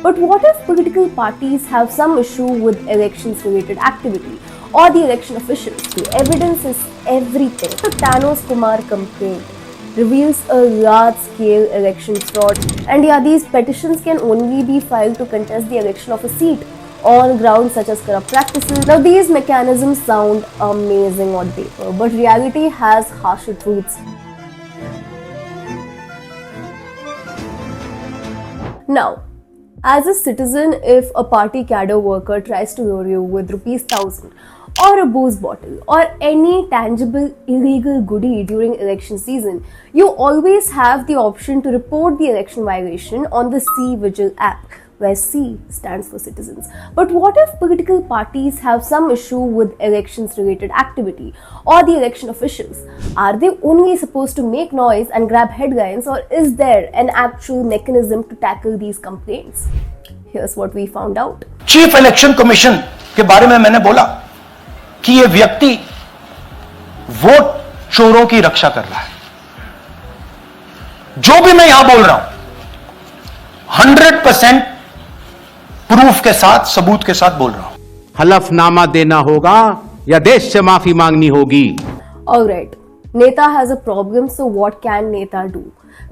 But what if political parties have some issue with elections related activity or the election officials? The evidence is everything. The Thanos Kumar complaint reveals a large-scale election fraud, and yeah, these petitions can only be filed to contest the election of a seat on grounds such as corrupt practices. Now, these mechanisms sound amazing on paper, but reality has harsher truths. Now, as a citizen, if a party cadre worker tries to lure you with ₹1,000 or a booze bottle or any tangible illegal goodie during election season, you always have the option to report the election violation on the cVIGIL app, where C stands for citizens. But what if political parties have some issue with elections related activity or the election officials? Are they only supposed to make noise and grab headlines, or is there an actual mechanism to tackle these complaints? Here's what we found out. Chief election commission के बारे में मैंने बोला कि ये व्यक्ति vote चोरों की रक्षा कर रहा है। जो भी मैं यहां बोल रहा हूं 100% प्रूफ के साथ, सबूत के साथ बोल रहा हूं। हलफनामा देना होगा या देश से माफी मांगनी होगी। Alright, Neta has a problem, so what can Neta do?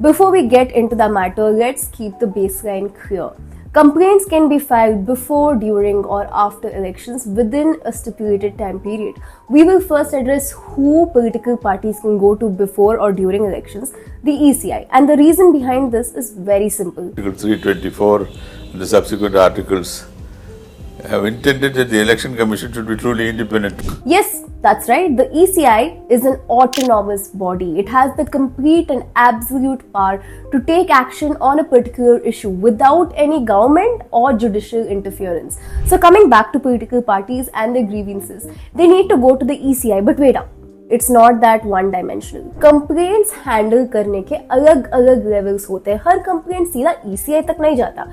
Before we get into the matter, let's keep the baseline clear. Complaints can be filed before, during, or after elections within a stipulated time period. We will first address who political parties can go to before or during elections, the ECI. And the reason behind this is very simple. Article 324 and the subsequent articles have intended that the Election Commission should be truly independent. Yes, that's right. The ECI is an autonomous body. It has the complete and absolute power to take action on a particular issue without any government or judicial interference. So coming back to political parties and their grievances, they need to go to the ECI. But wait up. It's not that one dimensional. Complaints handle करने के अलग अलग levels होते हैं. हर complaint सीधा ECI तक नहीं जाता.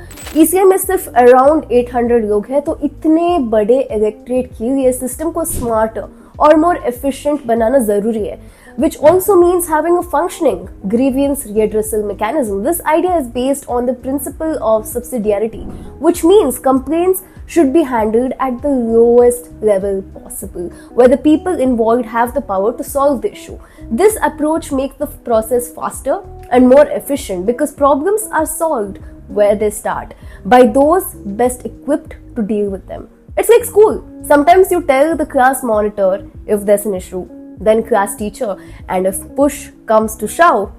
ECI में सिर्फ around 800 लोग हैं, तो इतने बड़े electorate के लिए system को smarter और more efficient बनाना जरूरी है. Which also means having a functioning grievance redressal mechanism. This idea is based on the principle of subsidiarity, which means complaints should be handled at the lowest level possible, where the people involved have the power to solve the issue. This approach makes the process faster and more efficient because problems are solved where they start, by those best equipped to deal with them. It's like school. Sometimes you tell the class monitor if there's an issue, then class teacher, and if push comes to shove,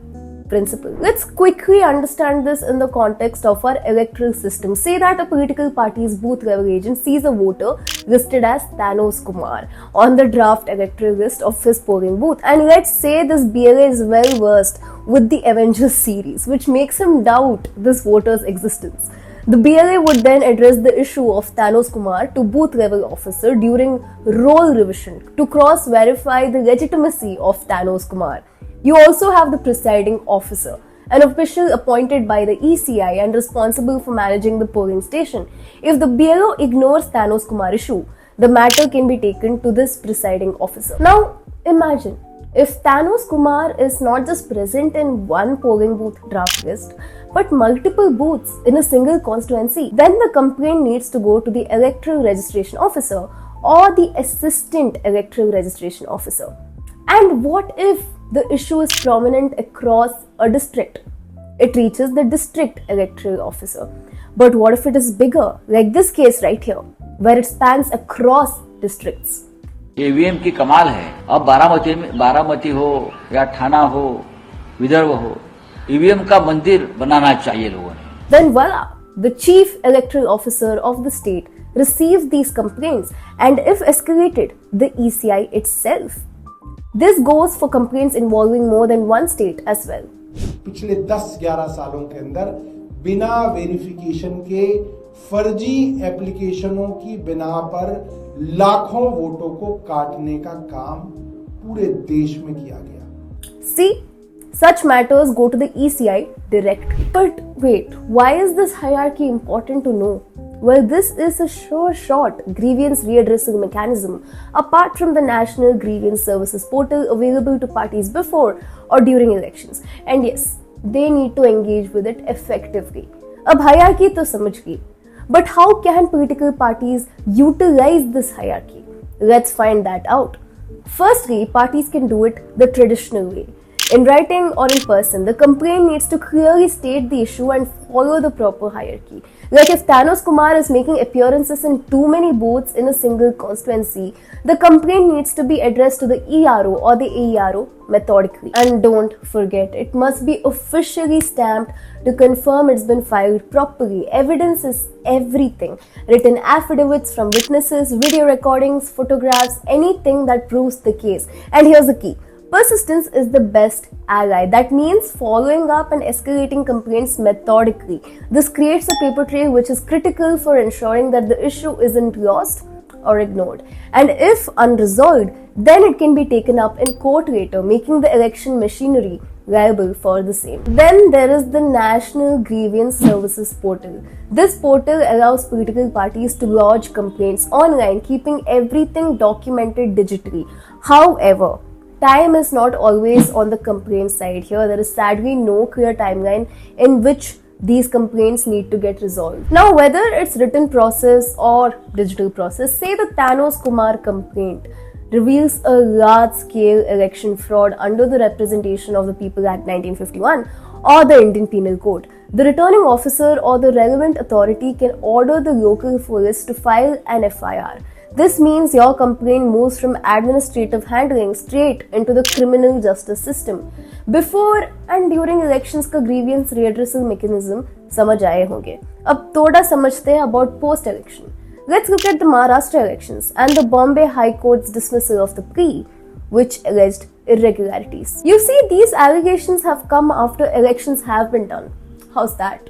principal. Let's quickly understand this in the context of our electoral system. Say that a political party's booth level agent sees a voter listed as Thanos Kumar on the draft electoral list of his polling booth, and let's say this BLA is well versed with the Avengers series, which makes him doubt this voter's existence. The BLA would then address the issue of Thanos Kumar to booth level officer during role revision to cross-verify the legitimacy of Thanos Kumar. You also have the presiding officer, an official appointed by the ECI and responsible for managing the polling station. If the BLO ignores Thanos Kumar issue, the matter can be taken to this presiding officer. Now, imagine if Thanos Kumar is not just present in one polling booth draft list, but multiple booths in a single constituency, then the complaint needs to go to the electoral registration officer or the assistant electoral registration officer. And what if the issue is prominent across a district? It reaches the district electoral officer. But what if it is bigger, like this case right here, where it spans across districts? EVM की कमाल है. अब बारामती हो या ठाना हो, विदर्भ हो, EVM का मंदिर बनाना चाहिए लोगों ने. Then voila, the chief electoral officer of the state receives these complaints, and if escalated, the ECI itself. This goes for complaints involving more than one state as well. पिछले 10-11 सालों के अंदर बिना वेरिफिकेशन के फर्जी एप्लीकेशनों की बिना पर लाखों वोटों को काटने का काम पूरे देश में किया गया. See, such matters go to the ECI directly. But wait, why is this hierarchy important to know? Well, this is a sure shot grievance redressal mechanism apart from the National Grievance Services portal available to parties before or during elections. And yes, they need to engage with it effectively. अब hierarchy तो समझ गई, but how can political parties utilize this hierarchy? Let's find that out. Firstly, parties can do it the traditional way. In writing or in person, the complaint needs to clearly state the issue and follow the proper hierarchy. Like if Thanos Kumar is making appearances in too many booths in a single constituency, the complaint needs to be addressed to the ERO or the AERO methodically. And don't forget, it must be officially stamped to confirm it's been filed properly. Evidence is everything. Written affidavits from witnesses, video recordings, photographs, anything that proves the case. And here's the key. Persistence is the best ally. That means following up and escalating complaints methodically. This creates a paper trail which is critical for ensuring that the issue isn't lost or ignored. And if unresolved, then it can be taken up in court later, making the election machinery liable for the same. Then there is the National Grievance Services Portal. This portal allows political parties to lodge complaints online, keeping everything documented digitally. However, time is not always on the complaint side here. There is sadly no clear timeline in which these complaints need to get resolved. Now, whether it's written process or digital process, say the Thanos Kumar complaint reveals a large-scale election fraud under the Representation of the People Act 1951 or the Indian Penal Code. The returning officer or the relevant authority can order the local police to file an FIR. This means your complaint moves from administrative handling straight into the criminal justice system. Before and during elections का grievance redressal mechanism समझ आए होंगे. अब थोड़ा समझते हैं about post election. Let's look at the Maharashtra elections and the Bombay High Court's dismissal of the plea, which alleged irregularities. You see, these allegations have come after elections have been done. How's that?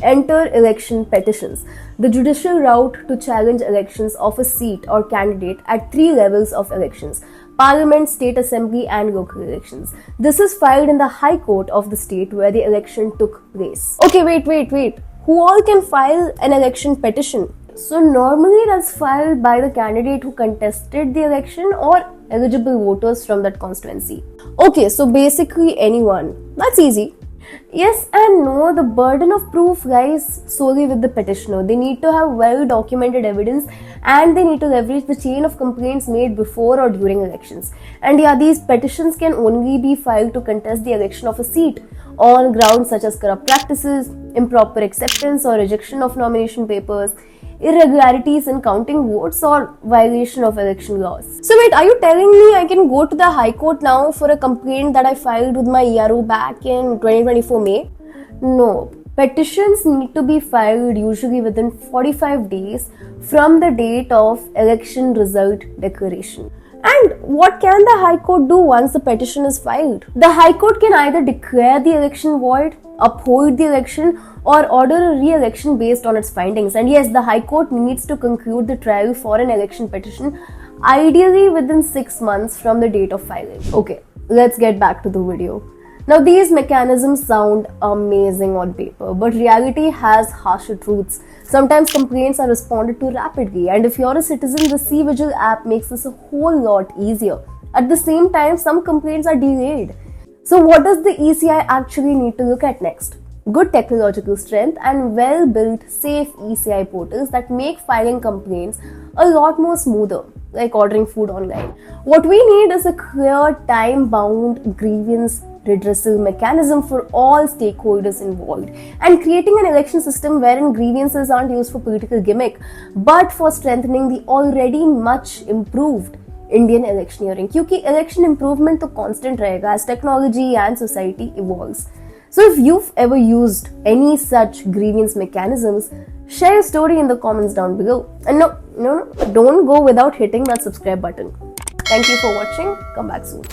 Enter election petitions, the judicial route to challenge elections of a seat or candidate at 3 levels of elections: Parliament, State Assembly and local elections. This is filed in the High Court of the state where the election took place. Okay, wait. Who all can file an election petition? So normally that's filed by the candidate who contested the election or eligible voters from that constituency. Okay, so basically anyone. That's easy. Yes and no, the burden of proof lies solely with the petitioner. They need to have well documented evidence and they need to leverage the chain of complaints made before or during elections. And yeah, these petitions can only be filed to contest the election of a seat on grounds such as corrupt practices, improper acceptance or rejection of nomination papers, irregularities in counting votes or violation of election laws. So wait, are you telling me I can go to the High Court now for a complaint that I filed with my ERO back in 2024 May? No. Petitions need to be filed usually within 45 days from the date of election result declaration. And what can the High Court do once the petition is filed? The High Court can either declare the election void, uphold the election, or order a re-election based on its findings. And yes, the High Court needs to conclude the trial for an election petition, ideally within 6 months from the date of filing. Okay, let's get back to the video. Now, these mechanisms sound amazing on paper, but reality has harsher truths. Sometimes complaints are responded to rapidly, and if you're a citizen, the cVIGIL app makes this a whole lot easier. At the same time, some complaints are delayed. So what does the ECI actually need to look at next? Good technological strength and well-built, safe ECI portals that make filing complaints a lot more smoother, like ordering food online. What we need is a clear, time-bound grievance redressal mechanism for all stakeholders involved, and creating an election system wherein grievances aren't used for political gimmick, but for strengthening the already much improved Indian electioneering. क्योंकि election improvement तो constant रहेगा as technology and society evolves. So if you've ever used any such grievance mechanisms, share your story in the comments down below. And no, don't go without hitting that subscribe button. Thank you for watching. Come back soon.